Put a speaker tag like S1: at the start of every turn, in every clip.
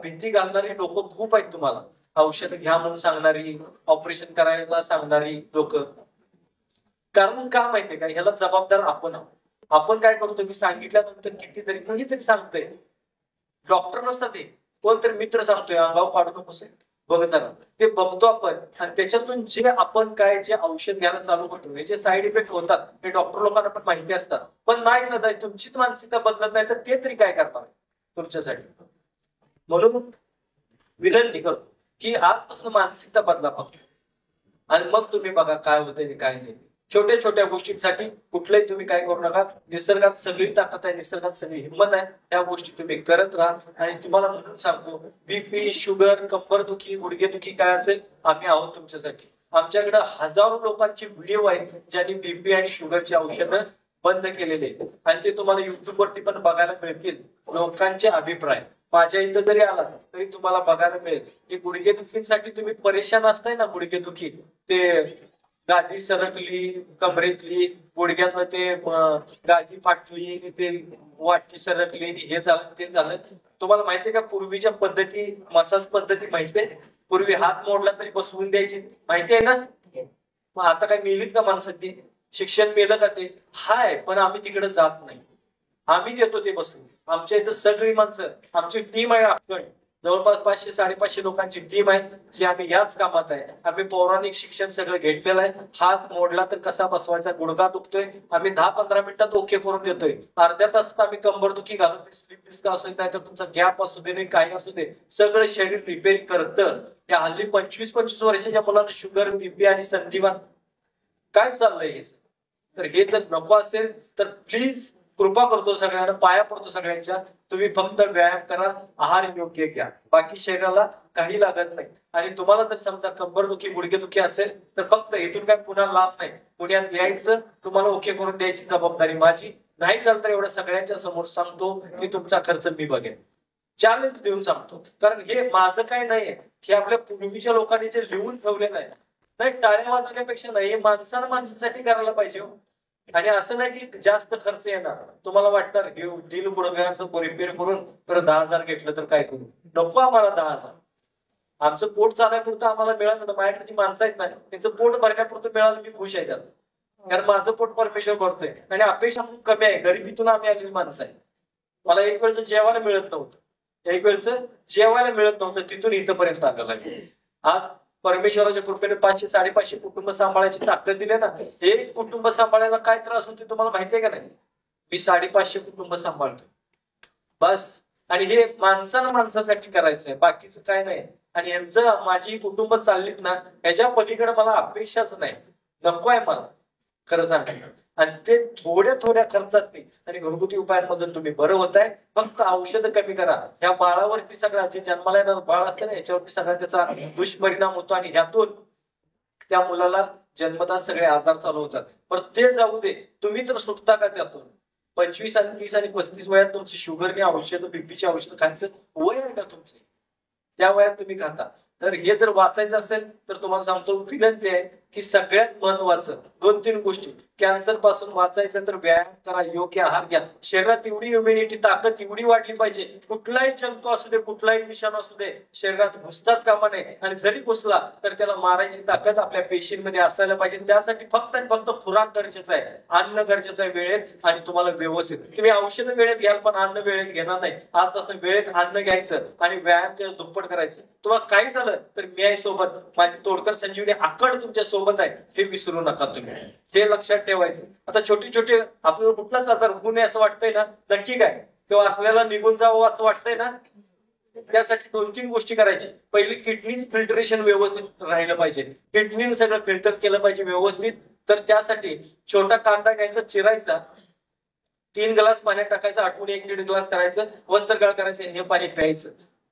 S1: भीती घालणारी लोक खूप आहेत तुम्हाला, औषध घ्या म्हणून सांगणारी, ऑपरेशन करायला सांगणारी लोक. कारण का माहितीये का, ह्याला जबाबदार आपण आहोत. आपण काय करतो की सांगितल्यानंतर कितीतरी कोणीतरी सांगतंय, डॉक्टर नसतात ते, कोणतरी मित्र सांगतोय अंगावर काढू नकोस बघ जरा, ते बघतो आपण आणि त्याच्यातून जे आपण काय जे औषध घ्यायला चालू करतो याचे साईड इफेक्ट होतात हे डॉक्टर लोकांना पण माहिती असतात. पण नाही ना, तुमचीच मानसिकता बदलत नाही तर ते तरी काय करणार तुमच्यासाठी. म्हणून विनंती करतो की आजपासून मानसिकता बदला फक्त, आणि मग तुम्ही बघा काय होतंय काय नाही. छोट्या छोट्या गोष्टींसाठी कुठलंही तुम्ही काय करू नका. निसर्गात सगळी ताकद आहे, निसर्गात सगळी हिंमत आहे, त्या गोष्टी तुम्ही करत राहा. आणि तुम्हाला म्हणून सांगतो, बीपी, शुगर, कंबरदुखी, गुडघेदुखी काय असेल, आम्ही आहोत तुमच्यासाठी. आमच्याकडे हजारो लोकांचे व्हिडिओ आहेत ज्यांनी बीपी आणि शुगरची औषधं बंद केलेले आहेत, आणि ते तुम्हाला युट्यूब वरती पण बघायला मिळतील. लोकांचे अभिप्राय माझ्या इथं जरी आला तरी तुम्हाला बघायला मिळेल की गुडघेदुखीसाठी तुम्ही परेशान असताय ना, गुडघेदुखी ते गादी सरकली, कमरेतली, गुडघ्यातलं ते गादी फाटली, ते वाटी सरकली, हे झालं ते झालं. तुम्हाला माहितीये का पूर्वीच्या पद्धती, मसाज पद्धती माहितीये? पूर्वी हात मोडला तरी बसवून द्यायची, माहिती आहे ना? मग आता काय मेलीत का माणसं? ती शिक्षण मेलं का ते हाय, पण आम्ही तिकडे जात नाही, आम्ही देतो ते बसून. आमच्या इथं सगळी माणसं, आमची टीम आहे अक्कड, जवळपास 500-550 लोकांची टीम आहे की आम्ही याच कामात आहे. आम्ही पौराणिक शिक्षण सगळं घेतलेलं आहे. हात मोडला तर कसा बसवायचा, गुडघा दुखतोय, आम्ही 10-15 मिनिटात ओके करून देतोय. अर्ध्या तासात आम्ही कंबरदुखी घालून, स्लिप डिस्क असू दे, तर तुमचा गॅप असू दे, नाही काही असू दे, सगळं शरीर रिपेअर करतं. या हल्ली 25-25 वर्षाच्या मुलांना शुगर, बीपी आणि संधिवात काय चाललंय हे? तर हे जर नको असेल तर प्लीज कृपा करतो सगळ्यांना, पाया पडतो सगळ्यांच्या, तुम्ही फक्त व्यायाम करा, आहार योग्य घ्या, बाकी शरीराला काही लागत नाही. आणि तुम्हाला जर समजा कंबरदुखी, गुडघेदुखी असेल तर फक्त इथून काय पुन्हा लाभ नाही, पुण्यात यायचं, तुम्हाला ओके करून द्यायची जबाबदारी माझी. नाही झालं तर एवढं सगळ्यांच्या समोर सांगतो की तुमचा खर्च मी बघेन, चॅलेंज देऊन सांगतो. कारण हे माझं काय नाहीये, हे आपल्या पूर्वीच्या लोकांनी जे लिहून ठेवलेलं आहे. नाही, टाळ्या वाजवण्यापेक्षा नाही, हे माणसानं माणसासाठी करायला पाहिजे. आणि असं नाही की जास्त खर्च येणार, तुम्हाला वाटणार डील गुडघ्याचं रिपेअर करून तर 10,000 घेतलं तर काय करू, नको आम्हाला 10,000. आमचं पोट चालण्यापुरतं आम्हाला मिळालं ना, माझ्याकडे जी माणसं आहेत ना त्यांचं पोट भरण्यापुरतं मिळालं मी खुश आहे त्यात. कारण माझं पोट परमेश्वर भरतोय आणि अपेक्षा खूप कमी आहे, गरिबीतून आम्ही आलेली माणसं आहे. मला एक वेळचं जेवायला मिळत नव्हतं, एक वेळचं जेवायला मिळत नव्हतं, तिथून इथंपर्यंत आलेलं आहे. आज परमेश्वराच्या कृपेने 500-550 कुटुंब सांभाळायची ताकद दिली ना. एक कुटुंब सांभाळायला काय त्रास होते तुम्हाला माहितीये का नाही? मी 550 कुटुंब सांभाळतो बस. आणि हे माणसानं माणसासाठी करायचंय, बाकीचं काय नाही. आणि यांचं माझी कुटुंब चाललीत ना, ह्याच्या पलीकडे मला अपेक्षाच नाही, नको आहे मला खरं सांगायचं. आणि ते थोड्या खर्चात आणि घरगुती उपायांमधून तुम्ही बरं होत आहे. फक्त औषध कमी करा. या बाळावरती सगळ्या जे जन्माला येणार बाळ असतं ना, याच्यावरती सगळ्या त्याचा दुष्परिणाम होतो आणि ह्यातून त्या मुलाला जन्मतात सगळे आजार चालू होतात. पण ते जाऊ दे, तुम्ही तर सुटता का त्यातून? 25 आणि 30 आणि 35 वयात तुमची शुगरने औषध, बीपीची औषध खायचं वय आहे का तुमचे? त्या वयात तुम्ही खाता. तर हे जर वाचायचं असेल तर तुम्हाला सांगतो, विनंती आहे की सगळ्यात महत्वाचं 2-3 गोष्टी. कॅन्सर पासून वाचायचं तर व्यायाम करा, योग्य आहार घ्या. शरीरात एवढी इम्युनिटी, ताकद एवढी वाढली पाहिजे, कुठलाही जंतू असू दे, कुठलाही विषाणू असू दे, शरीरात घुसताच कामा नये. आणि जरी घुसला तर त्याला मारायची ताकद आपल्या पेशींमध्ये असायला पाहिजे. त्यासाठी फक्त आणि फक्त खुराक गरजेचं आहे, अन्न गरजेचं आहे वेळेत, आणि तुम्हाला व्यवस्थित. तुम्ही औषधं वेळेत घ्याल पण अन्न वेळेत घेणार नाही. आजपासून वेळेत अन्न घ्यायचं आणि व्यायाम त्याला दुप्पट करायचं. तुम्हाला काही झालं तर मी आहे सोबत, माझी तोडकर संजीवनी आकड तुमच्या सोबत आहे, हे विसरू नका तुम्ही, हे लक्षात ठेवायचं. आता छोटे आपल्याला कुठलाच आजार होऊ नये असं वाटतंय ना, नक्की काय किंवा असल्याला निघून जावं असं वाटतंय ना, त्यासाठी 2-3 गोष्टी करायची. पहिली, किडनीचं फिल्टरेशन व्यवस्थित राहिलं पाहिजे, किडनीने सगळं फिल्टर केलं पाहिजे व्यवस्थित. तर त्यासाठी छोटा कांदा घ्यायचा, चिरायचा, 3 ग्लास पाण्यात टाकायचं, आठवून 1-1.5 ग्लास करायचं, वस्त्रगाळ करायचं, हे पाणी प्यायचं.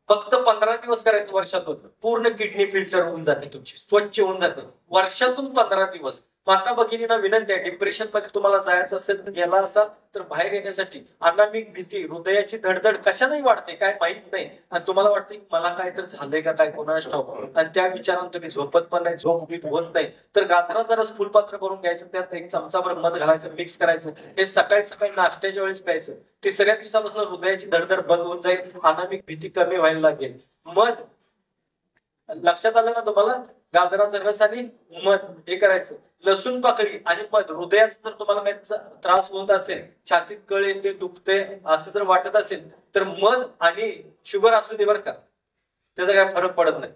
S1: फक्त 15 दिवस करायचं वर्षातून, पूर्ण किडनी फिल्टर होऊन जाते तुमची, स्वच्छ होऊन जाते वर्षातून 15 दिवस. माता भगिनींना विनंती आहे, डिप्रेशन मध्ये तुम्हाला जायचं असेल तर गेला असाल तर बाहेर येण्यासाठी अनामिक भीती, हृदयाची धडधड कशानेही वाढते काय माहित नाही, आणि तुम्हाला वाटते मला काय तर झालंय का काय कोणाच ठाऊक, आणि त्या विचारानं तुम्ही झोपत पण नाही, झोप नीट होत नाही, तर गाजरा जरा फुलपात्र भरून घ्यायचं, त्यात एक चमचाभर मध घालायचं, मिक्स करायचं, हे सकाळी सकाळी नाश्त्याच्या वेळेस प्यायचं. तिसऱ्या दिवसापासून हृदयाची धडधड बंद होऊन जाईल, अनामिक भीती कमी व्हायला लागेल. मध लक्षात आलं ना तुम्हाला? गाजराचा रस आणि मध हे करायचं. लसूण पाकळी आणि मध, हृदयाचा जर तुम्हाला काही त्रास होत असेल, छातीत कळ येते, दुखते असं जर वाटत असेल तर मध आणि शुगर असू दे बरं का, त्याचा काय फरक पडत नाही.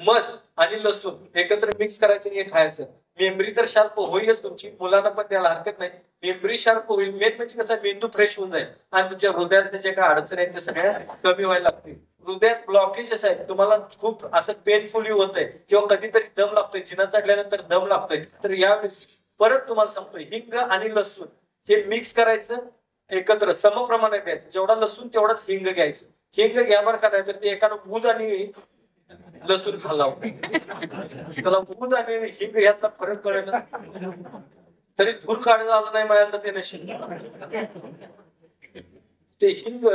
S1: मध आणि लसूण एकत्र मिक्स करायचं, हे खायचं. मेमरी तर शार्प होईलच तुमची, मुलांना पण द्यायला हरकत नाही. मेमरी शार्प होईल, मेन म्हणजे कसं मेंदू फ्रेश होऊन जाईल आणि तुमच्या हृदयात जे काही अडचणी आहेत ते सगळ्या कमी व्हायला लागतील. हृदयात ब्लॉकेजेस आहेत, तुम्हाला खूप असं पेनफुली होत आहे किंवा कधीतरी दम लागतोय, जिना चढल्यानंतर दम लागतोय, तर यावेळेस परत तुम्हाला सांगतोय हिंग आणि लसूण हे मिक्स करायचं, एकत्र समप्रमाणात घ्यायचं, जेवढा लसूण तेवढाच हिंग घ्यायचं. हिंग घ्या बरं का, नाही तर ते एकानं दूध आणि लसूण खाल्ला त्याला दूध आणि हिंग यातला फरक कळेल ना, तरी धूर काढलं आलं नाही माझ्याकडे ते नशीब. ते हिंग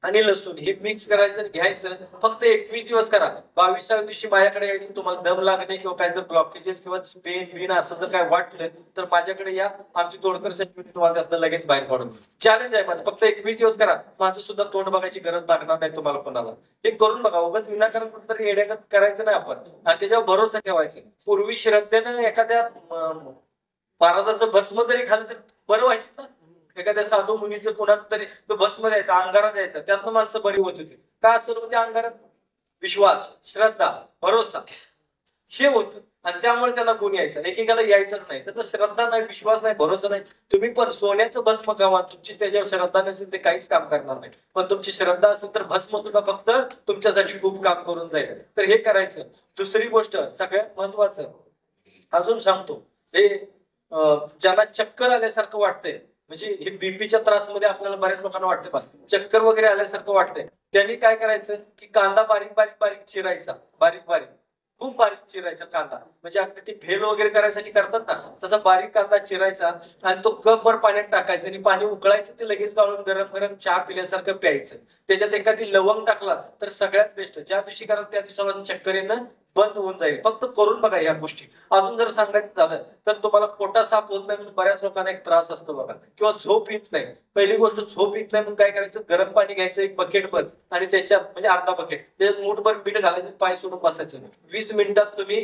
S1: आणि लसूण हे मिक्स करायचं आणि घ्यायचं, फक्त 21 दिवस करा. 22व्या दिवशी माझ्याकडे यायचं, तुम्हाला दम लागणे किंवा काय जर ब्लॉकेजेस किंवा पेन बिन असं जर काय वाटलं तर माझ्याकडे या, आमची तोडकर संजीवनी तुम्हाला त्यातनं लगेच बाहेर काढून. चॅलेंज आहे माझं, फक्त 21 दिवस करा, माझं सुद्धा तोंड बघायची गरज लागणार नाही तुम्हाला कोणाला. हे करून बघा, उगाच विनाकारण कुठेतरी येड्यागत करायचं नाही आपण, आणि त्याच्यावर भरोसा ठेवायचा. पूर्वी श्रद्धेनं एखाद्या महाराजाचं भस्म जरी खाल्लं तर बरं व्हायचं ना, एखाद्या साधू मुनीचं कोणाचं तरी तो भस्म द्यायचा, अंगारा द्यायचा, त्यातनं माणसं बरी होत होती. का असेल त्या अंगारात? विश्वास, श्रद्धा, भरोसा हे होतं, आणि त्यामुळे त्याला गुण यायचा. एकेकाला यायचंच नाही, त्याचा श्रद्धा नाही, विश्वास नाही, भरोसा नाही. तुम्ही पण सोन्याचं भस्म खावा, तुमची त्याच्यावर श्रद्धा नसेल ते काहीच काम करणार नाही, पण तुमची श्रद्धा असेल तर भस्म सुद्धा फक्त तुमच्यासाठी खूप काम करून जाईल. तर हे करायचं. दुसरी गोष्ट सगळ्यात महत्वाचं अजून सांगतो, हे ज्यांना चक्कर आल्यासारखं वाटतंय, म्हणजे हे बीपीच्या त्रासमध्ये आपल्याला बऱ्याच लोकांना वाटतं पण चक्कर वगैरे आल्यासारखं वाटतंय, त्यांनी काय करायचं की कांदा बारीक बारीक बारीक चिरायचा, बारीक बारीक खूप बारीक चिरायचा कांदा, म्हणजे अगदी ती भेल वगैरे करायसाठी करतात ना तसा बारीक कांदा चिरायचा, आणि तो कपभर पाण्यात टाकायचं आणि पाणी उकळायचं, ते लगेच गाळून गरम गरम चहा पिल्यासारखं प्यायचं. त्याच्यात एखादी लवंग टाकला तर सगळ्यात बेस्ट. ज्या दिवशी कराल त्या दिवसापासून चक्कर येणं बंद होऊन जाईल. फक्त करून बघा या गोष्टी. अजून जर सांगायचं झालं तर तुम्हाला पोटा साफ होत नाही म्हणून बऱ्याच लोकांना एक त्रास असतो बघा, किंवा झोप येत नाही. पहिली गोष्ट झोप येत नाही म्हणून काय करायचं, गरम पाणी घ्यायचं एक बकेटभर, आणि त्याच्यात म्हणजे अर्धा बकेट, त्याच्यात मूठभर मीठ घालायचं, पाय सोडून बसायचं. 20 मिनिटात तुम्ही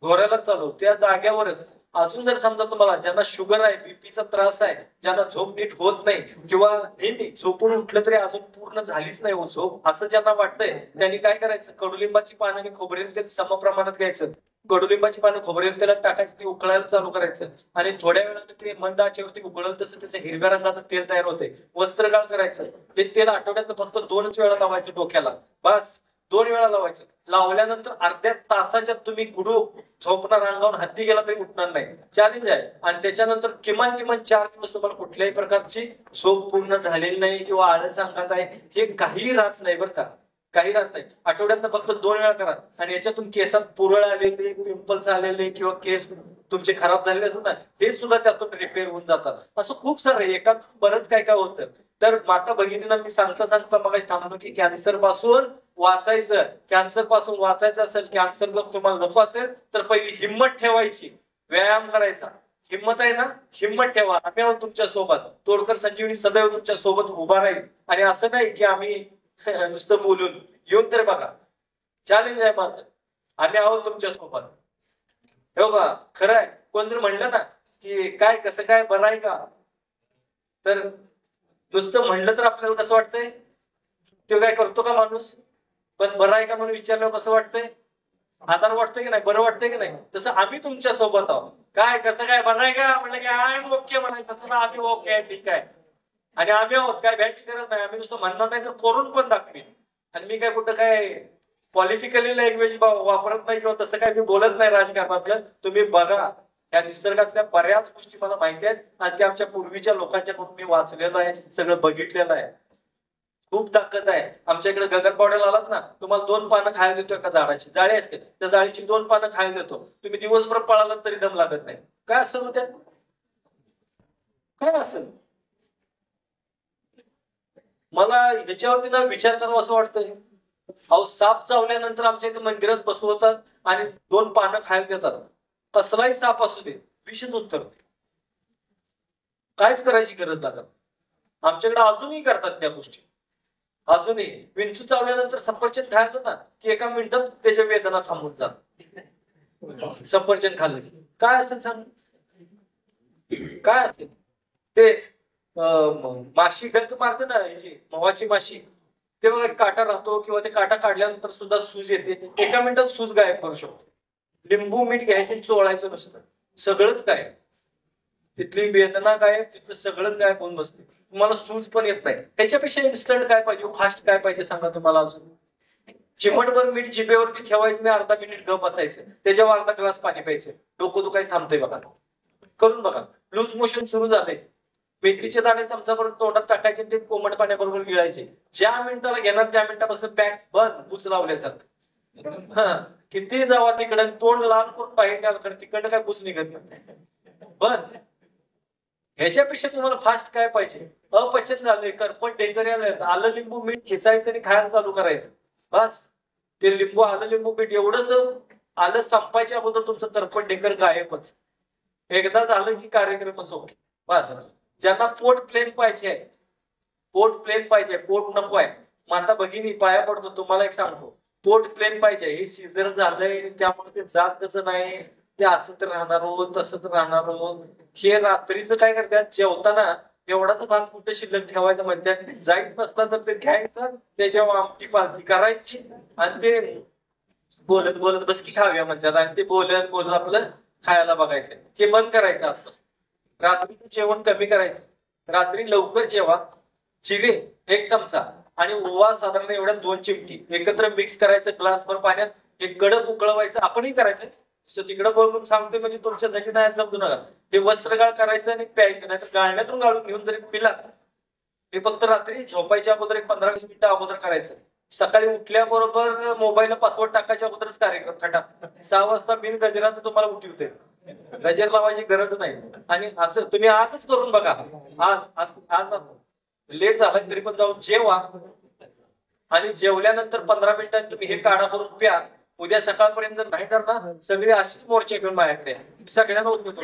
S1: घोरायला चालू, त्या जाग्यावरच. अजून जर समजा तुम्हाला ज्यांना शुगर आहे, बीपीचा त्रास आहे, ज्यांना झोप नीट होत नाही, किंवा नेहमी झोपून उठलं तरी अजून पूर्ण झालीच नाही हो झोप, असं ज्यांना वाटतंय त्यांनी काय करायचं, कडुलिंबाची पानं आणि खोबरेल तेल समप्रमाणात घ्यायचं. कडुलिंबाची पानं खोबरेल तेलात टाकायचं, ते उकळायला चालू करायचं, आणि थोड्या वेळात ते मंद आचेवरती उकळलं तसं त्याचं हिरव्या रंगाचं तेल तयार होते. वस्त्रगाळ करायचं. हे तेल आठवड्यात फक्त 2च वेळा लावायचं डोक्याला, बस 2 वेळा लावायचं. लावल्यानंतर अर्ध्या तासाच्या तुम्ही गुडू झोपणार, अंगावर हत्ती गेला तरी उठणार नाही. चॅलेंज आहे. आणि त्याच्यानंतर किमान 4 दिवस तुम्हाला कुठल्याही प्रकारची झोप पूर्ण झालेली नाही किंवा आळस अंगात आहे हे काही राहत नाही बरं का, काही राहत नाही. आठवड्यात फक्त 2 वेळा करा, आणि याच्यातून केसात पुरळ आलेले, पिंपल्स आलेले किंवा केस तुमचे खराब झालेले असतात ना, हे सुद्धा त्यातून रिपेअर होऊन जातात. असं खूप सारं एका बरंच काय काय होतं. तर माता भगिनींना मी सांगता मग थांबलो की कॅन्सर पासून वाचायचं, कॅन्सर पासून वाचायचं असेल, कॅन्सर जर तुम्हाला नको असेल तर पहिली हिंमत ठेवायची, व्यायाम करायचा. हिंमत आहे ना, हिंमत ठेवा. आम्ही आहोत तुमच्या सोबत. तोडकर संजीवनी सदैव तुमच्या सोबत उभा राहील. आणि असं नाही की आम्ही नुसतं बोलून, येऊन तर बघा. चॅलेंज आहे माझं, आम्ही आहोत तुमच्या सोबत. हो का, खरं आहे. कोण जर म्हणलं ना की काय कसं काय बरं आहे का, तर नुसतं म्हणलं तर आपल्याला कसं वाटतंय, तो काय करतो का माणूस, पण बरं आहे का म्हणून विचारल्यावर कसं वाटतंय, आधार वाटतोय की नाही, बरं वाटतंय की नाही. तसं आम्ही तुमच्या सोबत आहोत. काय कसं काय बरं आहे का म्हणलं की आय एम ओके म्हणायचं, तसं आम्ही ओके आहे, ठीक आहे, आणि आम्ही आहोत, काय भ्यायची गरज नाही. आम्ही नुसतं म्हणणार नाही तर करून पण दाखवी. आणि मी काय कुठं काय पॉलिटिकली लँग्वेज वापरत नाही किंवा तसं काय मी बोलत नाही राजकारणातलं. तुम्ही बघा, या निसर्गातल्या बऱ्याच गोष्टी मला माहिती आहेत, आणि त्या आमच्या पूर्वीच्या लोकांच्याकडून मी वाचलेलं आहे, सगळं बघितलेलं आहे. खूप ताकद आहे. आमच्याकडे गगनबावड्याला आलात ना, तुम्हाला 2 पानं खायला देतो एका झाडाची. जाळी असते, त्या जाळीची 2 पानं खायला देतो. तुम्ही दिवसभर पळालात तरी दम लागत नाही. काय असेल हो त्यात? काय असेल? मला ह्याच्यावरती ना विचार करावा असं वाटतंय. अहो, साप चावल्यानंतर आमच्या इथे मंदिरात बसवतात आणि 2 पानं खायला देतात. कसलाही साप असू दे, विषच उत्तर काहीच करायची गरज लागत. आमच्याकडे अजूनही करतात त्या गोष्टी. अजूनही विंचू चावल्यानंतर सफरचंद खायला ना की एका मिनिटात त्याच्या वेदना थांबून जात. सफरचंद खाल्लं की काय असेल सांग? काय असेल ते? माशी डंक मारते ना, ह्याची मवाची माशी, ते बघा काटा राहतो किंवा ते काटा काढल्यानंतर सुद्धा सूज येते. एका मिनिटात सूज गायब करू शकतो. लिंबू मीठ घ्यायचं चोळायचं नसतं, सगळंच काय तिथली वेदना गायब, तिथलं सगळंच गायब होऊन बसते. तुम्हाला सूज पण येत नाही. त्याच्यापेक्षा इन्स्टंट काय पाहिजे, फास्ट काय पाहिजे सांगा तुम्हाला? अजून चिमटभर मीठ जिभेवरती ठेवायचं नाही, अर्धा मिनिट गप बसायचं, त्याच्यावर अर्धा ग्लास पाणी प्यायचं, डोकं दुखायचं थांबतंय बघा. करून बघा. लूज मोशन सुरू झालंय, मेथीचे दाणे चमचाभर तोंडात टाकायचे, ते कोमट पाण्याबरोबर गिळायचे. ज्या मिनिटाला घेणार त्या मिनिटापासून पॅक बंद, बुच लावल्यासारखं. किती जावा तिकडे, तोंड लाल करून बाहेर घ्याल तर तिकडं काय बुच निघत नाही. बंद. ह्याच्यापेक्षा तुम्हाला फास्ट काय पाहिजे? अपचन झालंय, करपट ढेकर आलं, आलं लिंबू मीठ खिसायचं आणि खायला चालू करायचं. बस. ते लिंबू आलं लिंबू मीठ एवढंच, आलं संपायच्या अगोदर तुमचं तरपट ढेकर गायबच. एकदा झालं की कार्यक्रमच ओके. बस. ज्यांना पोट प्लेन पाहिजे, पोट प्लेन पाहिजे, पोट नको आहे, माता भगिनी पाया पडतो, तुम्हाला एक सांगतो, पोट प्लेन पाहिजे. हे सीझर झालंय आणि त्यामुळे ते जात त्याचं नाही, ते असंच राहणार हो, तसंच राहणार हो. हे रात्रीचं काय करतात, जेवताना एवढाच भात कुठे शिल्लक ठेवायचं म्हणतात. जाईत नसला तर ते घ्यायचं, त्याच्यावर आमटी पालती करायची आणि ते बोलत बोलत बसकी खाव्या म्हणतात, आणि ते बोलत बोलत आपलं खायला बघायचं. हे बंद करायचं. आपण रात्रीचं जेवण कमी करायचं. रात्री लवकर जेवा. जिरे 1 चमचा आणि ओवा साधारण एवढ्या 2 चिमटी एकत्र मिक्स करायचं ग्लासभर पाण्यात, एक कडक उकळवायचं. आपणही करायचं, तिकडं बोलून सांगतोय म्हणजे तुमच्यासाठी नाही समजू नका. हे वस्त्रगाळ करायचं आणि प्यायचं, नाही तर गाळण्यातून गाळून घेऊन जरी पिला, हे फक्त रात्री झोपायच्या अगोदर एक 15-20 मिनिटं अगोदर करायचं. सकाळी उठल्याबरोबर मोबाईलला पासवर्ड टाकायच्या अगोदरच कार्यक्रम खटा. 6 वाजता बिन गजराचं तुम्हाला उठवते, गजर लावायची गरज नाही. आणि असं तुम्ही आजच करून बघा. आज आज आज लेट झाला तरी पण जाऊन जेवा, आणि जेवल्यानंतर 15 मिनिटांनी तुम्ही हे काढा करून प्या. उद्या सकाळपर्यंत जर नाही तर ना, सगळे अशीच मोर्चे घेऊन माझ्याकडे सगळ्यांना उठवतो,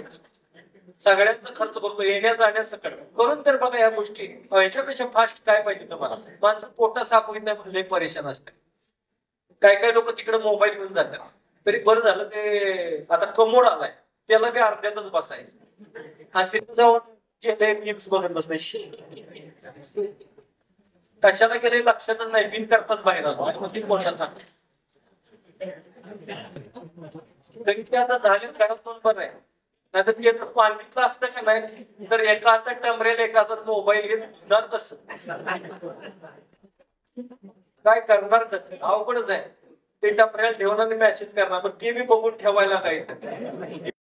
S1: सगळ्यांचा खर्च करतो, येण्या जाण्याचं करून तर बघा या गोष्टी. ह्याच्यापेक्षा फास्ट काय पाहिजे तुम्हाला? माणसं पोटा साफ होत नाही म्हणून परेशान असते. काय काय लोक तिकडे मोबाईल घेऊन जातात. तरी बरं झालं ते आता कमोड आलाय, त्याला बी अर्ध्यातच बसायचं आणि तिथं जाऊन गेले न्यूज बघत बसायची. कशाला गेले लक्षातच नाही, बिन करताच बाहेर आलो आणि मग कोणाला सांग. तरी ते आता झाले घरात बरं आहे. नाहीतर ते पाणीतलं असतं का नाही, तर एका हातात टमरेल एका हातात मोबाईल घेऊन धुणार कसं, काय करणार कसं? अवघडच आहे. ते टमरेल ठेवून आणि मेसेज करणार, पण ते बी बघून ठेवायला लागायचं.